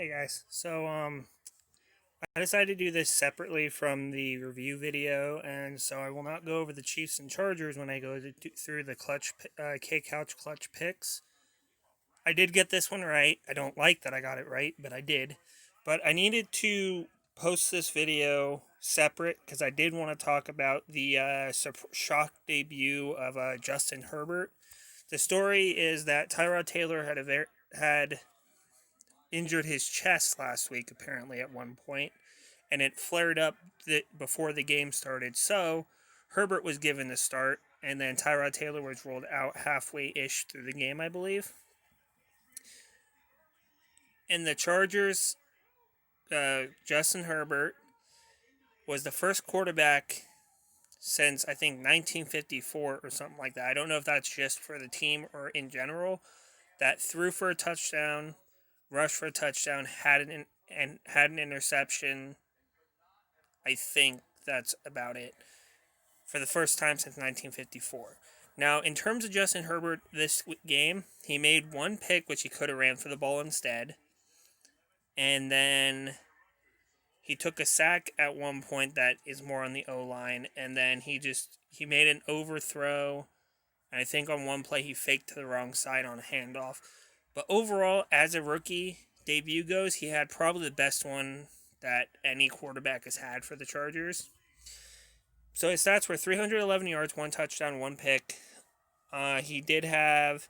Hey guys, I decided to do this separately from the review video, and so I will not go over the Chiefs and Chargers when I go through the K-Couch clutch picks. I did get this one right. I don't like that I got it right, but I did. But I needed to post this video separate because I did want to talk about the shock debut of Justin Herbert. The story is that Tyrod Taylor had injured his chest last week, apparently, at one point, and it flared up before the game started. So Herbert was given the start, and then Tyrod Taylor was rolled out halfway ish through the game, I believe. And the Chargers, Justin Herbert was the first quarterback since I think 1954 or something like that. I don't know if that's just for the team or in general, that threw for a touchdown, rushed for a touchdown, had an interception. I think that's about it for the first time since 1954. Now, in terms of Justin Herbert this game, he made one pick, which he could have ran for the ball instead. And then he took a sack at one point that is more on the O-line. And then he made an overthrow. And I think on one play he faked to the wrong side on a handoff. But overall, as a rookie debut goes, he had probably the best one that any quarterback has had for the Chargers. So his stats were 311 yards, 1 touchdown, 1 pick. He did have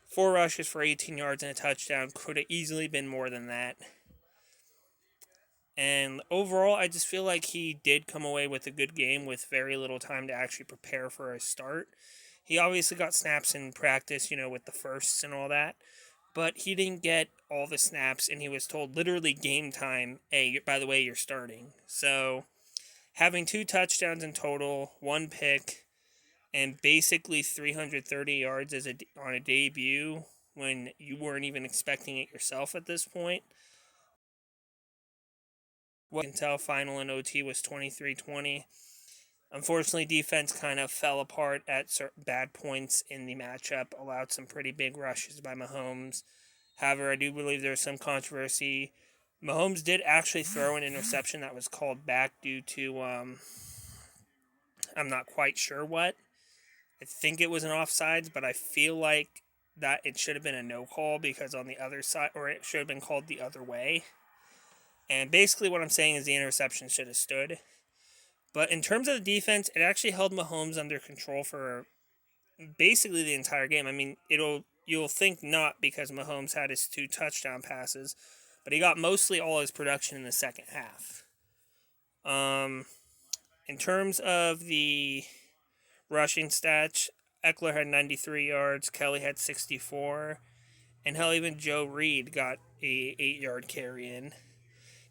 4 rushes for 18 yards and a touchdown. Could have easily been more than that. And overall, I just feel like he did come away with a good game with very little time to actually prepare for a start. He obviously got snaps in practice, with the firsts and all that. But he didn't get all the snaps, and he was told literally game time, hey, by the way, you're starting. So having 2 touchdowns in total, 1 pick, and basically 330 yards on a debut when you weren't even expecting it yourself at this point. What you can tell, final in OT was 23-20. Unfortunately, defense kind of fell apart at certain bad points in the matchup, allowed some pretty big rushes by Mahomes. However, I do believe there's some controversy. Mahomes did actually throw an interception that was called back due to, I'm not quite sure what. I think it was an offsides, but I feel like that it should have been a no call because on the other side, or it should have been called the other way. And basically what I'm saying is the interception should have stood. But in terms of the defense, it actually held Mahomes under control for basically the entire game. I mean, you'll think not because Mahomes had his 2 touchdown passes, but he got mostly all his production in the second half. In terms of the rushing stats, Eckler had 93 yards, Kelly had 64, and hell, even Joe Reed got a 8-yard carry in.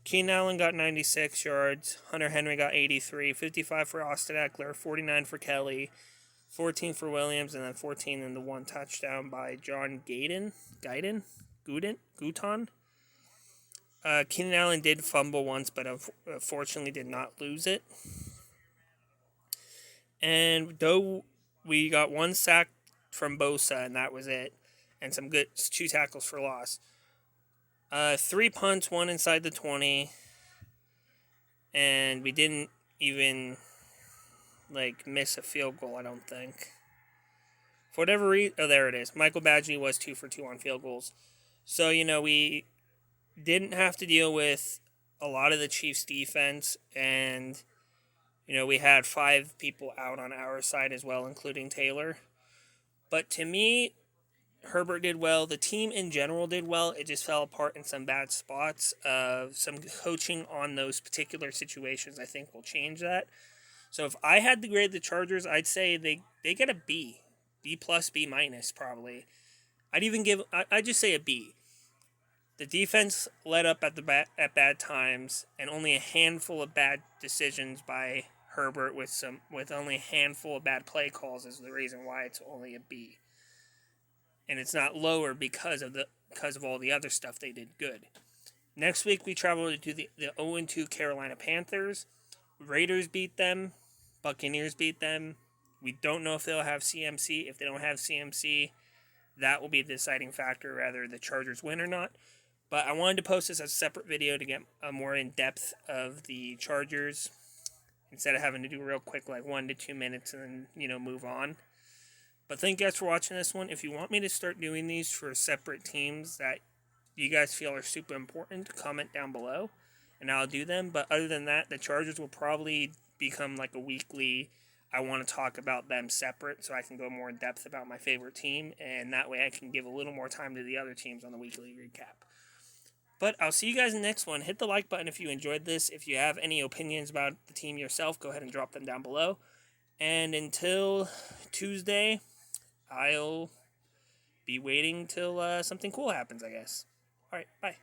Keenan Allen got 96 yards, Hunter Henry got 83, 55 for Austin Eckler, 49 for Kelly, 14 for Williams, and then 14 in the 1 touchdown by John Guyton. Keenan Allen did fumble once, but unfortunately did not lose it. And though we got 1 sack from Bosa, and that was it, and some good 2 tackles for loss. 3 punts, 1 inside the 20, and we didn't even miss a field goal, I don't think. For whatever reason, there it is. Michael Badgley was 2 for 2 on field goals. So, we didn't have to deal with a lot of the Chiefs' defense, and, we had 5 people out on our side as well, including Taylor. But to me, Herbert did well. The team in general did well. It just fell apart in some bad spots. Some coaching on those particular situations, I think, will change that. So if I had to grade the Chargers, I'd say they get a B. B plus, B minus, probably. I'd just say a B. The defense led up at bad times, and only a handful of bad decisions by Herbert with only a handful of bad play calls is the reason why it's only a B. And it's not lower because of all the other stuff they did good. Next week we travel to the 0-2 Carolina Panthers. Raiders beat them. Buccaneers beat them. We don't know if they'll have CMC. If they don't have CMC, that will be the deciding factor whether the Chargers win or not. But I wanted to post this as a separate video to get a more in-depth of the Chargers instead of having to do real quick, like 1 to 2 minutes and then, move on. But thank you guys for watching this one. If you want me to start doing these for separate teams that you guys feel are super important, comment down below and I'll do them. But other than that, the Chargers will probably become like a weekly, I want to talk about them separate so I can go more in depth about my favorite team, and that way I can give a little more time to the other teams on the weekly recap. But I'll see you guys in the next one. Hit the like button if you enjoyed this. If you have any opinions about the team yourself, go ahead and drop them down below. And until Tuesday, I'll be waiting till something cool happens, I guess. Alright, bye.